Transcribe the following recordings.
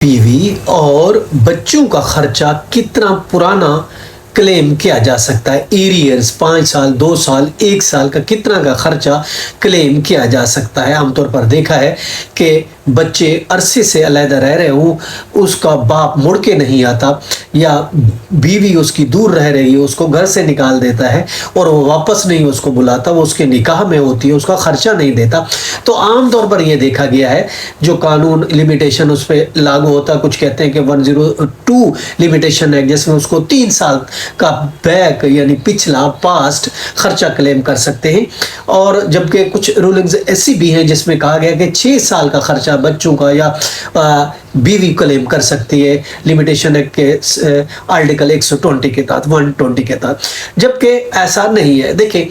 बीवी और बच्चों का खर्चा कितना पुराना क्लेम किया जा सकता है। एरियर्स 5 साल, 2 साल, 1 साल का कितना का खर्चा क्लेम किया जा सकता है। आमतौर पर देखा है कि बच्चे अरसे से अलग रह रहे हों, उसका बाप मुड़ के नहीं आता या बीवी उसकी दूर रह रही है, उसको घर से निकाल देता है और वो वापस नहीं उसको बुलाता, वो उसके निकाह में होती है, उसका खर्चा नहीं देता। तो आमतौर पर ये देखा गया है जो कानून लिमिटेशन उस पर लागू होता है, कुछ कहते हैं कि 102 लिमिटेशन है, जिसमें उसको 3 साल का बैक यानी पिछला पास्ट खर्चा क्लेम कर सकते हैं। और जबकि कुछ रूलिंग्स ऐसी भी हैं जिसमें कहा गया कि 6 साल का खर्चा बच्चों का या बीवी क्लेम कर सकती है लिमिटेशन एक्ट के आर्टिकल 120 के तहत, 120 के तहत। जबकि ऐसा नहीं है। देखिए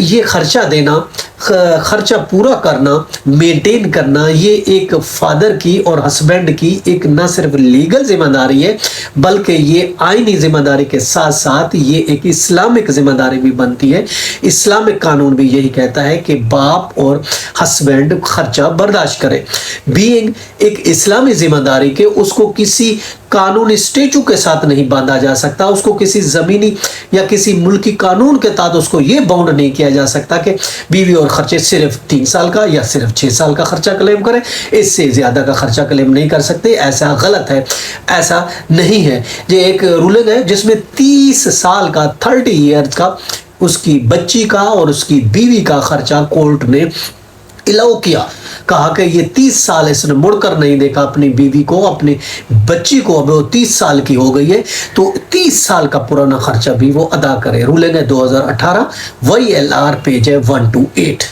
ये खर्चा देना, खर्चा पूरा करना, मेंटेन करना, ये एक फादर की और हस्बैंड की एक न सिर्फ लीगल जिम्मेदारी है बल्कि ये आईनी जिम्मेदारी के साथ साथ ये एक इस्लामिक जिम्मेदारी भी बनती है। इस्लामिक कानून भी यही कहता है कि बाप और हस्बैंड खर्चा बर्दाश्त करें। बीइंग एक इस्लामी जिम्मेदारी के उसको किसी कानूनी स्टेचू के साथ नहीं बांधा जा सकता, उसको किसी जमीनी या किसी मुल्की कानून के तहत उसको ये बाउंड नहीं किया जा सकता कि बीवी और खर्चे सिर्फ 3 साल का या सिर्फ 6 साल का खर्चा क्लेम करें, इससे ज्यादा का खर्चा क्लेम नहीं कर सकते। ऐसा गलत है, ऐसा नहीं है। ये एक रूलिंग है जिसमें 30 साल का 30 ईयर्स का उसकी बच्ची का और उसकी बीवी का खर्चा कोर्ट ने अलाउ किया। कहा कि ये 30 साल इसने मुड़कर नहीं देखा अपनी बीवी को, अपनी बच्ची को, अब वो 30 साल की हो गई है तो 30 साल का पुराना खर्चा भी वो अदा करे। रूलिंग है 2018, YLR पेज है 128।